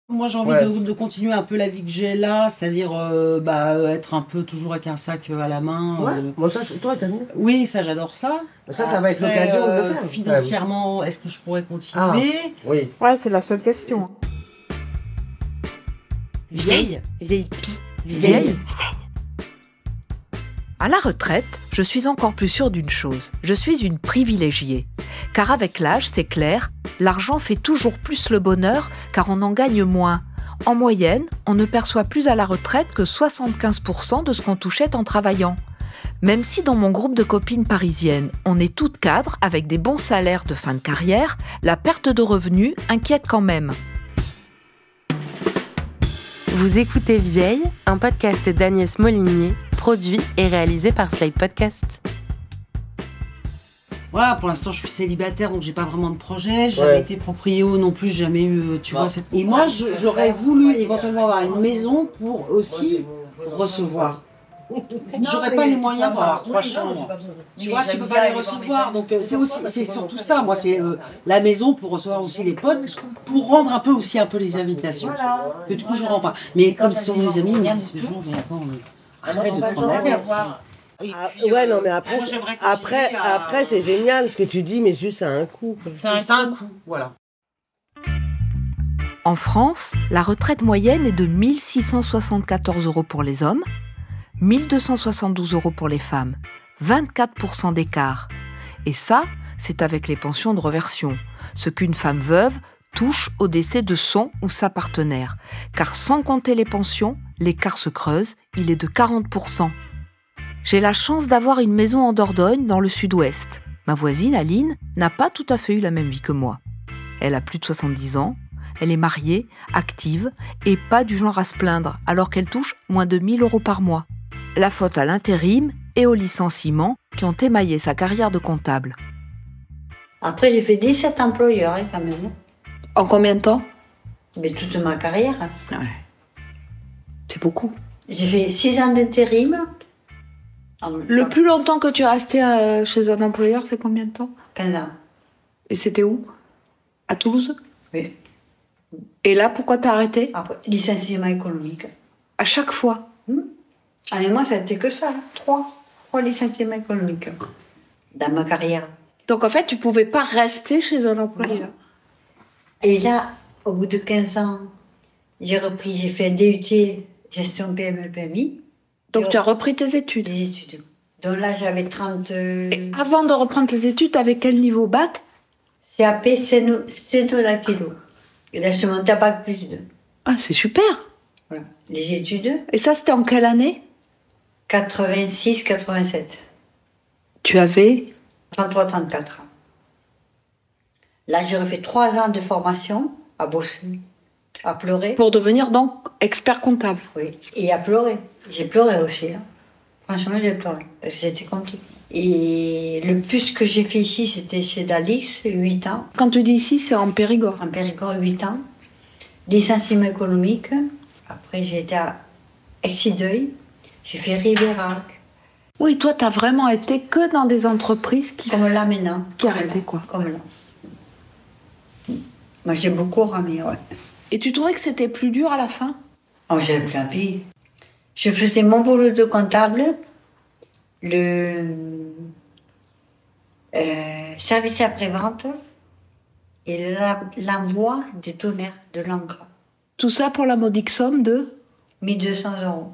Moi, j'ai envie de continuer un peu la vie que j'ai là, c'est-à-dire être un peu toujours avec un sac à la main. Ouais, bon, ça, toi, t'as vu? Oui, ça, j'adore ça. Ça va être l'occasion de le faire. Financièrement, est-ce que je pourrais continuer? Oui. Ouais, c'est la seule question. Vieille. À la retraite, je suis encore plus sûre d'une chose. Je suis une privilégiée. Car avec l'âge, c'est clair, l'argent fait toujours plus le bonheur car on en gagne moins. En moyenne, on ne perçoit plus à la retraite que 75% de ce qu'on touchait en travaillant. Même si dans mon groupe de copines parisiennes, on est toutes cadres avec des bons salaires de fin de carrière, la perte de revenus inquiète quand même. Vous écoutez Vieille, un podcast d'Agnès Molinier, produit et réalisé par Slide Podcast. Voilà, pour l'instant, je suis célibataire, donc j'ai pas vraiment de projet. J'ai jamais été proprio non plus, jamais eu, tu vois. Et moi, j'aurais voulu éventuellement avoir une maison pour aussi recevoir. J'aurais pas les moyens pour avoir 3 chambres. Tu vois, tu peux pas les recevoir. Donc c'est surtout ça. Moi, c'est la maison pour recevoir aussi les potes, pour rendre un peu les invitations. Que du coup, je rends pas. Mais comme ce sont mes amis, ils me disent toujours, mais attends, arrête de prendre la tête. Non, mais après, c'est génial ce que tu dis, mais juste ça a un coût. C'est un coût, voilà. En France, la retraite moyenne est de 1 674 € pour les hommes, 1 272 € pour les femmes, 24% d'écart. Et ça, c'est avec les pensions de reversion, ce qu'une femme veuve touche au décès de son ou sa partenaire. Car sans compter les pensions, l'écart se creuse, il est de 40%. J'ai la chance d'avoir une maison en Dordogne, dans le sud-ouest. Ma voisine, Aline, n'a pas tout à fait eu la même vie que moi. Elle a plus de 70 ans, elle est mariée, active, et pas du genre à se plaindre, alors qu'elle touche moins de 1 000 € par mois. La faute à l'intérim et au licenciement qui ont émaillé sa carrière de comptable. Après, j'ai fait 17 employeurs quand même. En combien de temps? Mais toute ma carrière. Ouais. C'est beaucoup. J'ai fait 6 ans d'intérim. Le plus longtemps que tu es resté chez un employeur, c'est combien de temps? 15 ans. Et c'était où? À Toulouse? Oui. Et là, pourquoi t'as arrêté? Après, licenciement économique. À chaque fois? Ah, mais moi, ça n'était que ça. 3 licenciements économiques dans ma carrière. Donc, en fait, tu pouvais pas rester chez un employeur. Et là, au bout de 15 ans, j'ai fait un DUT, gestion PME PMI. Donc, tu as repris tes études? Les études. Donc là, j'avais 30... Et avant de reprendre tes études, t'avais quel niveau bac? CAP, sténodactylo. Et là, je suis montée à bac plus 2. Ah, c'est super! Voilà. Les études. Et ça, c'était en quelle année? 86-87. Tu avais? 33-34 ans. Là, j'ai refait 3 ans de formation à bosser, à pleurer. Pour devenir donc expert comptable? Oui, et à pleurer. J'ai pleuré aussi. Hein. Franchement, j'ai pleuré. Parce que c'était compliqué. Et le plus que j'ai fait ici, c'était chez Dalix, 8 ans. Quand tu dis ici, c'est en Périgord? En Périgord, 8 ans. Licenciement économique. Après, j'ai été à Exideuil. J'ai fait Ribérac. Oui, toi, t'as vraiment été que dans des entreprises qui... Comme là, maintenant. Qui arrêtaient, quoi. Comme là. Moi, j'ai beaucoup ramé, ouais. Et tu trouvais que c'était plus dur à la fin? Oh, j'avais plus envie. Je faisais mon boulot de comptable, le service après-vente et l'envoi des tonnerres de l'encre. Tout ça pour la modique somme de 1 200 €.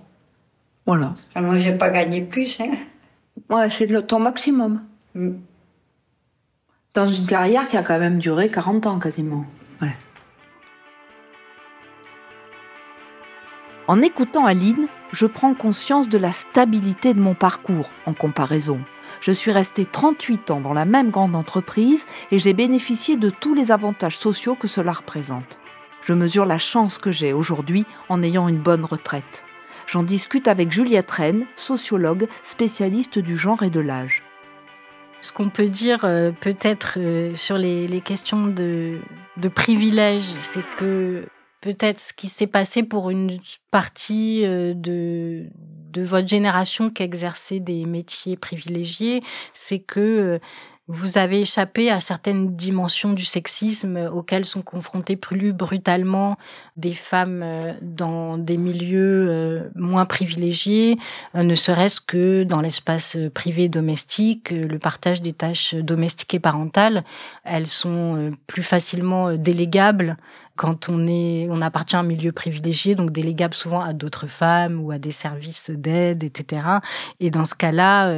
Voilà. Alors, moi, j'ai pas gagné plus, hein. Ouais, c'est ton maximum. Dans une carrière qui a quand même duré 40 ans, quasiment. Ouais. En écoutant Aline, je prends conscience de la stabilité de mon parcours en comparaison. Je suis restée 38 ans dans la même grande entreprise et j'ai bénéficié de tous les avantages sociaux que cela représente. Je mesure la chance que j'ai aujourd'hui en ayant une bonne retraite. J'en discute avec Juliette Rennes, sociologue, spécialiste du genre et de l'âge. Ce qu'on peut dire peut-être sur les questions de privilèges, c'est que peut-être ce qui s'est passé pour une partie de votre génération qui exerçait des métiers privilégiés, c'est que vous avez échappé à certaines dimensions du sexisme auxquelles sont confrontées plus brutalement des femmes dans des milieux moins privilégiés, ne serait-ce que dans l'espace privé domestique, le partage des tâches domestiques et parentales. Elles sont plus facilement délégables quand on appartient à un milieu privilégié, donc délégable souvent à d'autres femmes ou à des services d'aide, etc. Et dans ce cas-là,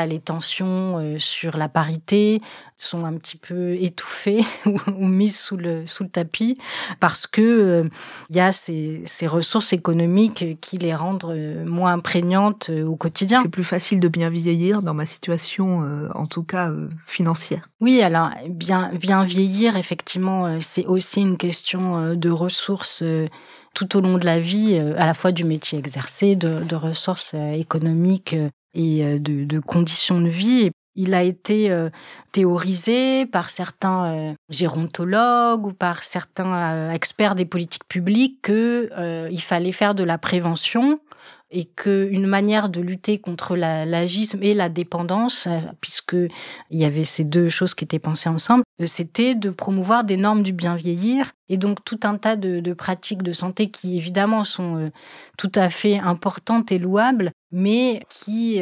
les tensions sur la parité sont un petit peu étouffées ou mises sous le tapis parce que y a ces ressources économiques qui les rendent moins prégnantes au quotidien. C'est plus facile de bien vieillir dans ma situation, en tout cas financière. Oui, alors bien vieillir, effectivement, c'est aussi une question de ressources tout au long de la vie, à la fois du métier exercé, de ressources économiques et de conditions de vie. Il a été théorisé par certains gérontologues ou par certains experts des politiques publiques qu'il fallait faire de la prévention et qu'une manière de lutter contre l'agisme et la dépendance, puisque il y avait ces deux choses qui étaient pensées ensemble, c'était de promouvoir des normes du bien vieillir et donc tout un tas de pratiques de santé qui évidemment sont tout à fait importantes et louables, mais qui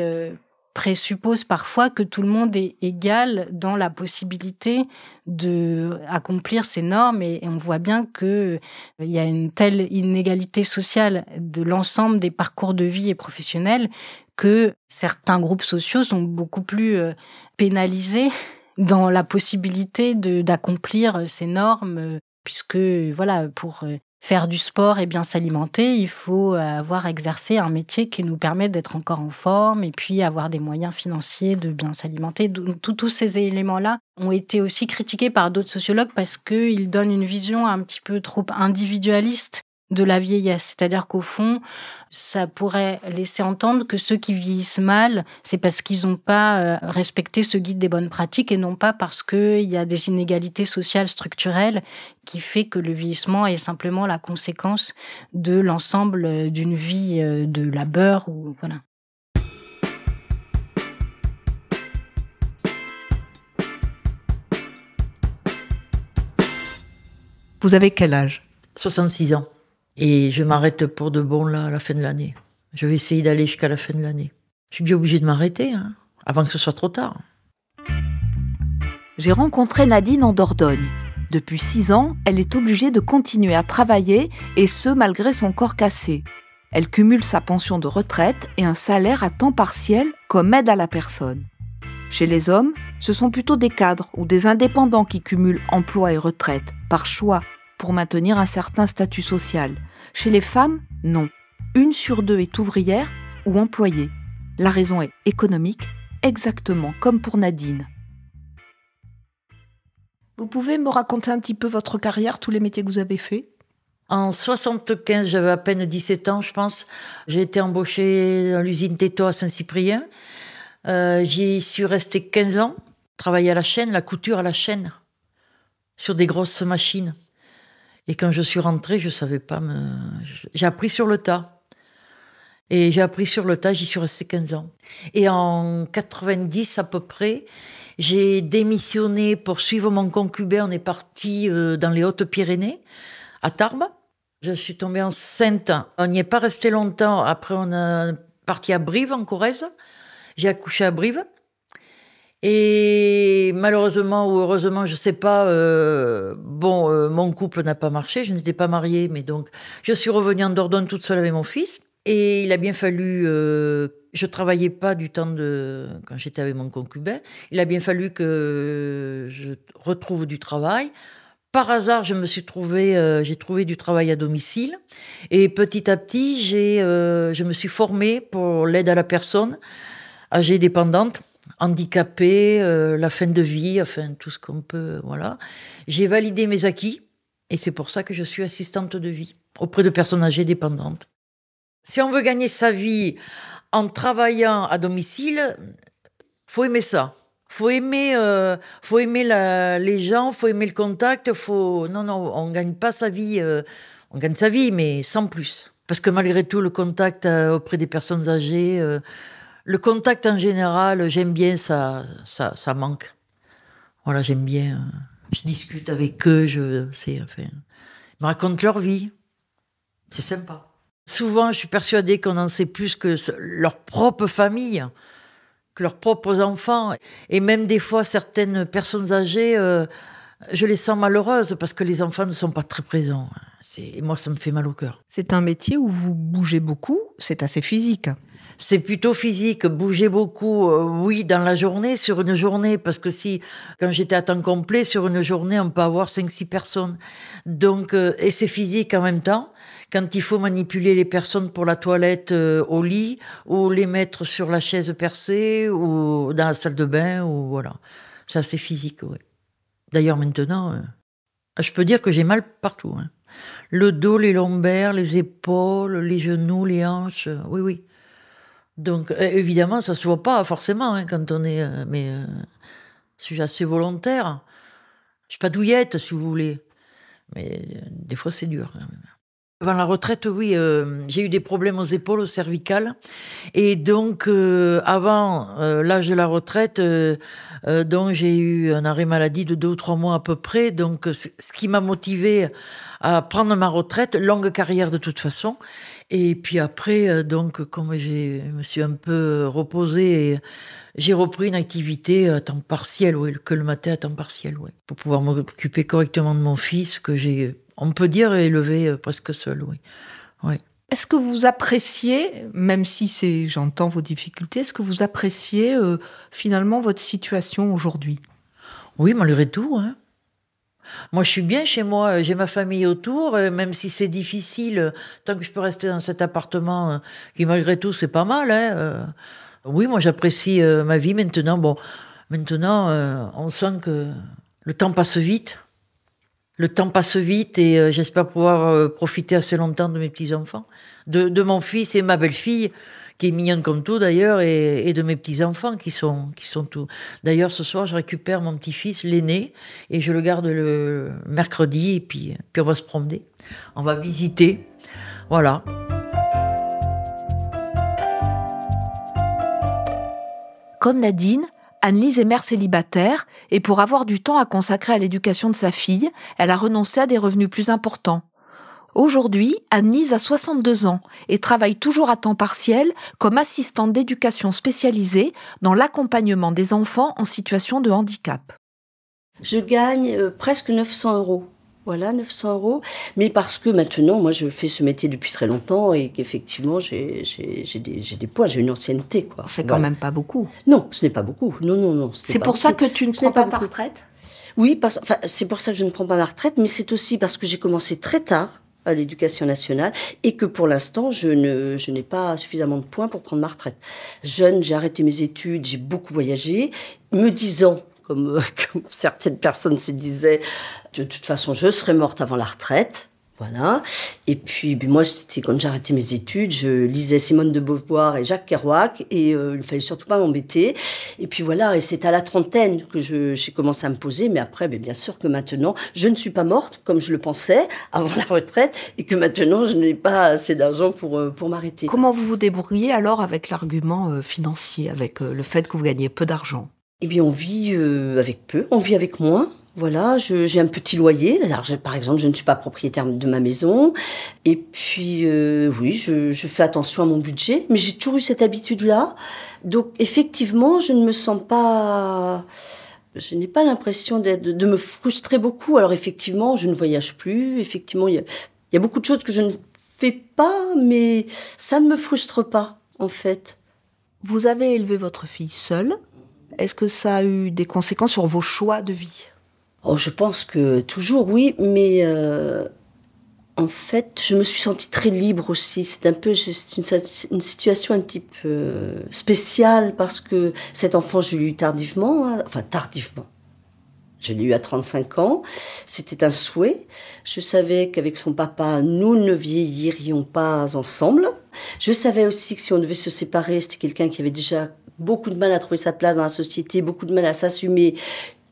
présuppose parfois que tout le monde est égal dans la possibilité de accomplir ces normes et on voit bien que il y a une telle inégalité sociale de l'ensemble des parcours de vie et professionnels que certains groupes sociaux sont beaucoup plus pénalisés dans la possibilité d'accomplir ces normes puisque pour faire du sport et bien s'alimenter, il faut avoir exercé un métier qui nous permet d'être encore en forme et puis avoir des moyens financiers de bien s'alimenter. Tous ces éléments-là ont été aussi critiqués par d'autres sociologues parce qu'ils donnent une vision un petit peu trop individualiste de la vieillesse. C'est-à-dire qu'au fond, ça pourrait laisser entendre que ceux qui vieillissent mal, c'est parce qu'ils n'ont pas respecté ce guide des bonnes pratiques et non pas parce qu'il y a des inégalités sociales structurelles qui fait que le vieillissement est simplement la conséquence de l'ensemble d'une vie de labeur ou voilà. Vous avez quel âge ? 66 ans. Et je m'arrête pour de bon là à la fin de l'année. Je vais essayer d'aller jusqu'à la fin de l'année. Je suis bien obligée de m'arrêter, avant que ce soit trop tard. J'ai rencontré Nadine en Dordogne. Depuis 6 ans, elle est obligée de continuer à travailler, et ce, malgré son corps cassé. Elle cumule sa pension de retraite et un salaire à temps partiel comme aide à la personne. Chez les hommes, ce sont plutôt des cadres ou des indépendants qui cumulent emploi et retraite, par choix, pour maintenir un certain statut social. Chez les femmes, non. 1 sur 2 est ouvrière ou employée. La raison est économique, exactement comme pour Nadine. Vous pouvez me raconter un petit peu votre carrière, tous les métiers que vous avez faits ? En 75, j'avais à peine 17 ans, je pense. J'ai été embauchée dans l'usine Této à Saint-Cyprien. J'y suis restée 15 ans. Travaillé à la chaîne, la couture à la chaîne, sur des grosses machines. Et quand je suis rentrée, je savais pas J'ai appris sur le tas. Et j'ai appris sur le tas, j'y suis restée 15 ans. Et en 90 à peu près, j'ai démissionné pour suivre mon concubin. On est parti dans les Hautes-Pyrénées, à Tarbes. Je suis tombée enceinte. On n'y est pas resté longtemps. Après, on est parti à Brive, en Corrèze. J'ai accouché à Brive. Et malheureusement ou heureusement, je sais pas, mon couple n'a pas marché, je n'étais pas mariée, mais donc je suis revenue en Dordogne toute seule avec mon fils. Et il a bien fallu, je travaillais pas du temps quand j'étais avec mon concubin, il a bien fallu que je retrouve du travail. Par hasard, j'ai trouvé du travail à domicile. Et petit à petit, je me suis formée pour l'aide à la personne, âgée dépendante, handicapée, la fin de vie, enfin tout ce qu'on peut, voilà. J'ai validé mes acquis et c'est pour ça que je suis assistante de vie auprès de personnes âgées dépendantes. Si on veut gagner sa vie en travaillant à domicile, faut aimer ça. Faut aimer les gens, faut aimer le contact, non, on gagne pas sa vie, on gagne sa vie, mais sans plus. Parce que malgré tout, le contact auprès des personnes âgées, le contact en général, j'aime bien, ça manque. Voilà, j'aime bien. Je discute avec eux, ils me racontent leur vie. C'est sympa. Souvent, je suis persuadée qu'on en sait plus que leur propre famille, que leurs propres enfants. Et même des fois, certaines personnes âgées, je les sens malheureuses parce que les enfants ne sont pas très présents. Et moi, ça me fait mal au cœur. C'est un métier où vous bougez beaucoup, c'est assez physique. C'est plutôt physique, bouger beaucoup, oui, dans la journée, sur une journée, parce que quand j'étais à temps complet, sur une journée, on peut avoir 5-6 personnes. Donc, et c'est physique en même temps, quand il faut manipuler les personnes pour la toilette au lit, ou les mettre sur la chaise percée, ou dans la salle de bain, ou voilà. C'est assez physique, oui. D'ailleurs, maintenant, je peux dire que j'ai mal partout. Hein. Le dos, les lombaires, les épaules, les genoux, les hanches, oui, oui. Donc, évidemment, ça se voit pas forcément quand on est... mais je suis assez volontaire. Je suis pas douillette, si vous voulez. Mais des fois, c'est dur. Avant la retraite, oui, j'ai eu des problèmes aux épaules, aux cervicales. Et donc, avant l'âge de la retraite, donc j'ai eu un arrêt maladie de 2 ou 3 mois à peu près. Donc, ce qui m'a motivée à prendre ma retraite, longue carrière de toute façon. Et puis après, donc, comme je me suis un peu reposée, j'ai repris une activité à temps partiel, oui, que le matin à temps partiel, oui, pour pouvoir m'occuper correctement de mon fils, que j'ai, on peut dire, élevé presque seul, oui. Oui. Est-ce que vous appréciez, même si j'entends vos difficultés, est-ce que vous appréciez finalement votre situation aujourd'hui ? Oui, malgré tout, hein. Moi, je suis bien chez moi, j'ai ma famille autour, même si c'est difficile, tant que je peux rester dans cet appartement, qui malgré tout, c'est pas mal. Hein, oui, moi, j'apprécie ma vie maintenant. Bon, maintenant, on sent que le temps passe vite. Le temps passe vite et j'espère pouvoir profiter assez longtemps de mes petits-enfants, de mon fils et ma belle-fille, qui est mignonne comme tout d'ailleurs, et de mes petits-enfants qui sont tout. D'ailleurs, ce soir, je récupère mon petit-fils, l'aîné, et je le garde le mercredi, et puis on va se promener. On va visiter. Voilà. Comme Nadine, Anne-Lise est mère célibataire, et pour avoir du temps à consacrer à l'éducation de sa fille, elle a renoncé à des revenus plus importants. Aujourd'hui, Anne-Lise a 62 ans et travaille toujours à temps partiel comme assistante d'éducation spécialisée dans l'accompagnement des enfants en situation de handicap. Je gagne presque 900 €. Voilà, 900 €. Mais parce que maintenant, moi, je fais ce métier depuis très longtemps et qu'effectivement, j'ai des poids, j'ai une ancienneté, quoi. C'est quand même pas beaucoup. Non, ce n'est pas beaucoup. Non. C'est pour ça que tu ne prends pas ta retraite ? Oui, c'est pour ça que je ne prends pas ma retraite, mais c'est aussi parce que j'ai commencé très tard à l'Éducation nationale et que pour l'instant, je n'ai pas suffisamment de points pour prendre ma retraite. Jeune, j'ai arrêté mes études, j'ai beaucoup voyagé, me disant, comme certaines personnes se disaient, de toute façon, je serais morte avant la retraite. Voilà. Et puis, moi, quand j'ai arrêté mes études, je lisais Simone de Beauvoir et Jacques Kerouac et il ne fallait surtout pas m'embêter. Et puis voilà, et c'est à la trentaine que j'ai commencé à me poser. Mais après, bien sûr que maintenant, je ne suis pas morte comme je le pensais avant la retraite et que maintenant, je n'ai pas assez d'argent pour m'arrêter. Comment vous vous débrouillez alors avec l'argument financier, avec le fait que vous gagnez peu d'argent ? Eh bien, on vit avec peu, on vit avec moins. Voilà, j'ai un petit loyer. Alors, par exemple, je ne suis pas propriétaire de ma maison. Et puis, oui, je fais attention à mon budget. Mais j'ai toujours eu cette habitude-là. Donc, effectivement, je ne me sens pas... Je n'ai pas l'impression de me frustrer beaucoup. Alors, effectivement, je ne voyage plus. Effectivement, il y a beaucoup de choses que je ne fais pas, mais ça ne me frustre pas, en fait. Vous avez élevé votre fille seule. Est-ce que ça a eu des conséquences sur vos choix de vie ? Oh, je pense que toujours, oui, mais en fait, je me suis sentie très libre aussi. C'est une situation un petit peu spéciale parce que cet enfant, je l'ai eu tardivement, hein, enfin tardivement. Je l'ai eu à 35 ans. C'était un souhait. Je savais qu'avec son papa, nous ne vieillirions pas ensemble. Je savais aussi que si on devait se séparer, c'était quelqu'un qui avait déjà beaucoup de mal à trouver sa place dans la société, beaucoup de mal à s'assumer,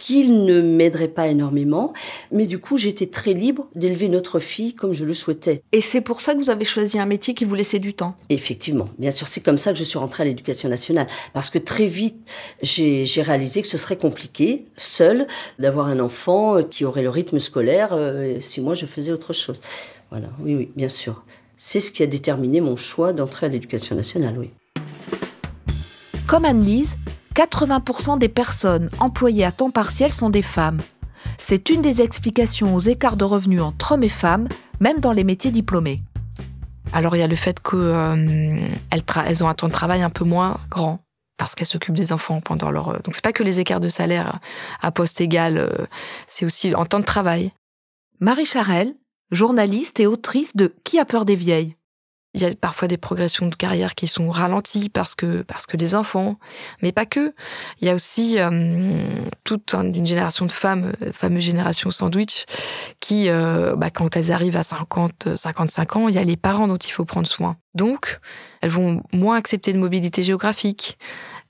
qu'il ne m'aiderait pas énormément. Mais du coup, j'étais très libre d'élever notre fille comme je le souhaitais. Et c'est pour ça que vous avez choisi un métier qui vous laissait du temps? Effectivement. Bien sûr, c'est comme ça que je suis rentrée à l'Éducation nationale. Parce que très vite, j'ai réalisé que ce serait compliqué, seule, d'avoir un enfant qui aurait le rythme scolaire si moi je faisais autre chose. Voilà, oui, bien sûr. C'est ce qui a déterminé mon choix d'entrer à l'Éducation nationale, oui. Comme Anne-Lise, 80% des personnes employées à temps partiel sont des femmes. C'est une des explications aux écarts de revenus entre hommes et femmes, même dans les métiers diplômés. Alors il y a le fait qu'elles ont un temps de travail un peu moins grand, parce qu'elles s'occupent des enfants pendant leur... Donc c'est pas que les écarts de salaire à poste égal, c'est aussi en temps de travail. Marie Charelle, journaliste et autrice de Qui a peur des vieilles? Il y a parfois des progressions de carrière qui sont ralenties parce que les enfants, mais pas que. Il y a aussi toute une génération de femmes, la fameuse génération sandwich, qui, quand elles arrivent à 50, 55 ans, il y a les parents dont il faut prendre soin. Donc, elles vont moins accepter de mobilité géographique,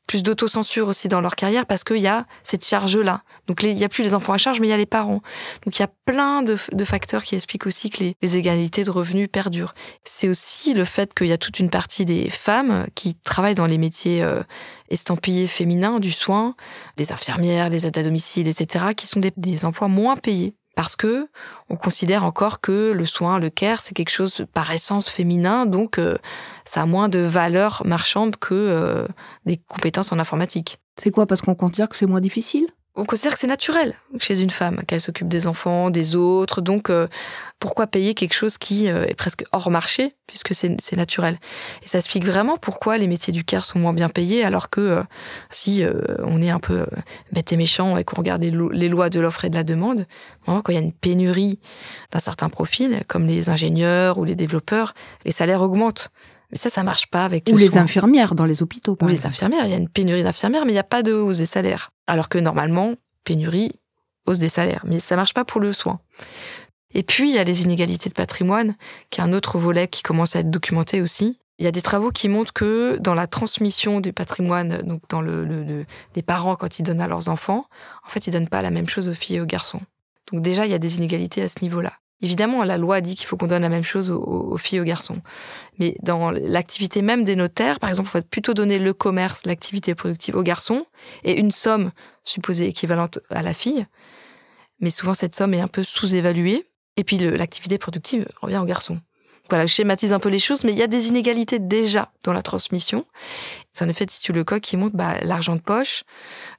plus d'autocensure aussi dans leur carrière parce qu'il y a cette charge-là. Donc il n'y a plus les enfants à charge, mais il y a les parents. Donc il y a plein de facteurs qui expliquent aussi que les égalités de revenus perdurent. C'est aussi le fait qu'il y a toute une partie des femmes qui travaillent dans les métiers estampillés féminins, du soin, les infirmières, les aides à domicile, etc., qui sont des emplois moins payés. Parce que on considère encore que le soin, le care, c'est quelque chose par essence féminin, donc ça a moins de valeur marchande que des compétences en informatique. C'est quoi, parce qu'on considère que c'est moins difficile ? On considère que c'est naturel chez une femme, qu'elle s'occupe des enfants, des autres, donc pourquoi payer quelque chose qui est presque hors marché, puisque c'est naturel. Et ça explique vraiment pourquoi les métiers du care sont moins bien payés, alors que si on est un peu bête et méchant et qu'on regarde les lois de l'offre et de la demande, vraiment, quand il y a une pénurie d'un certain profil, comme les ingénieurs ou les développeurs, les salaires augmentent. Mais ça marche pas avec le soin. Ou les infirmières dans les hôpitaux, par exemple. Les infirmières, il y a une pénurie d'infirmières, mais il n'y a pas de hausse des salaires. Alors que normalement, pénurie, hausse des salaires. Mais ça marche pas pour le soin. Et puis, il y a les inégalités de patrimoine, qui est un autre volet qui commence à être documenté aussi. Il y a des travaux qui montrent que dans la transmission du patrimoine, donc dans des parents quand ils donnent à leurs enfants, en fait, ils donnent pas la même chose aux filles et aux garçons. Donc déjà, il y a des inégalités à ce niveau-là. Évidemment, la loi dit qu'il faut qu'on donne la même chose aux filles et aux garçons. Mais dans l'activité même des notaires, par exemple, il faut plutôt donner le commerce, l'activité productive aux garçons, et une somme supposée équivalente à la fille. Mais souvent, cette somme est un peu sous-évaluée. Et puis, l'activité productive revient aux garçons. Voilà, je schématise un peu les choses, mais il y a des inégalités déjà dans la transmission. C'est un effet de Titule-Lecoq qui montre l'argent de poche.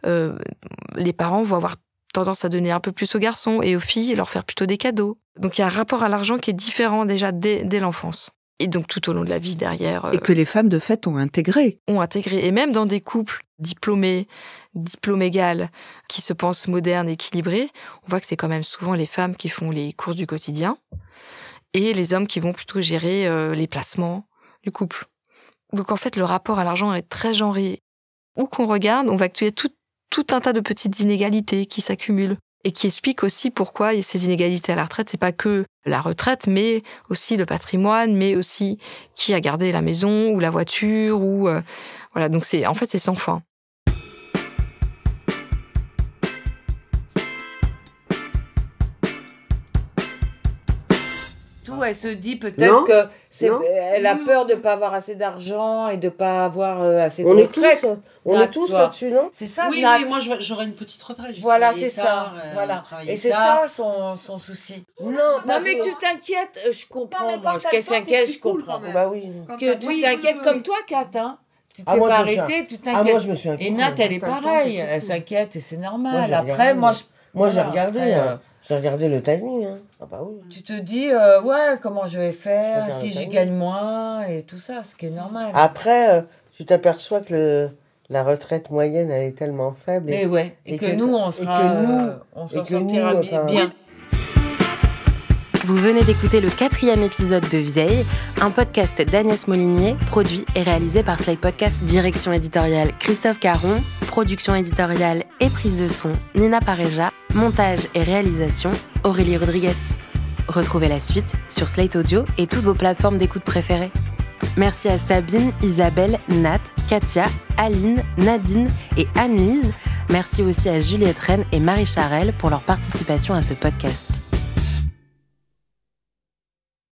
Les parents vont avoir tendance à donner un peu plus aux garçons et aux filles et leur faire plutôt des cadeaux. Donc il y a un rapport à l'argent qui est différent déjà dès l'enfance. Et donc tout au long de la vie derrière... Et que les femmes de fait ont intégré. Et même dans des couples diplômés, diplôme égal, qui se pensent modernes, équilibrés, on voit que c'est quand même souvent les femmes qui font les courses du quotidien et les hommes qui vont plutôt gérer les placements du couple. Donc en fait le rapport à l'argent est très genré. Où qu'on regarde, on va actuer tout un tas de petites inégalités qui s'accumulent et qui expliquent aussi pourquoi ces inégalités à la retraite, c'est pas que la retraite, mais aussi le patrimoine, mais aussi qui a gardé la maison ou la voiture ou voilà. Donc c'est sans fin. Elle se dit peut-être qu'elle a peur de ne pas avoir assez d'argent et de ne pas avoir assez de retraite. On est tous là-dessus, non? C'est ça, oui, moi j'aurais une petite retraite. Voilà, c'est ça. Voilà. Et c'est ça son souci. Non, mais tu t'inquiètes, je comprends. Moi, qu'elle s'inquiète, je comprends. Bah oui. Que tu t'inquiètes comme toi, Kat, hein. Tu t'es pas arrêtée, tu t'inquiètes. Moi je me suis inquiète. Et Nat, elle est pareille. Elle s'inquiète et c'est normal. Après, moi j'ai regardé. J'ai regardé le timing. Hein. Ah bah oui. Tu te dis, comment je vais faire si je gagne moins et tout ça, ce qui est normal. Après, tu t'aperçois que la retraite moyenne, elle est tellement faible. Et que nous, on s'en sortira bien. Vous venez d'écouter le 4e épisode de Vieille, un podcast d'Agnès Molinier, produit et réalisé par Slide Podcast, direction éditoriale Christophe Caron, production éditoriale et prise de son Nina Pareja, montage et réalisation Aurélie Rodriguez. Retrouvez la suite sur Slate Audio et toutes vos plateformes d'écoute préférées. Merci à Sabine, Isabelle, Nat, Katia, Aline, Nadine et Anne-Lise Merci aussi à Juliette Rennes et Marie Charelle pour leur participation à ce podcast.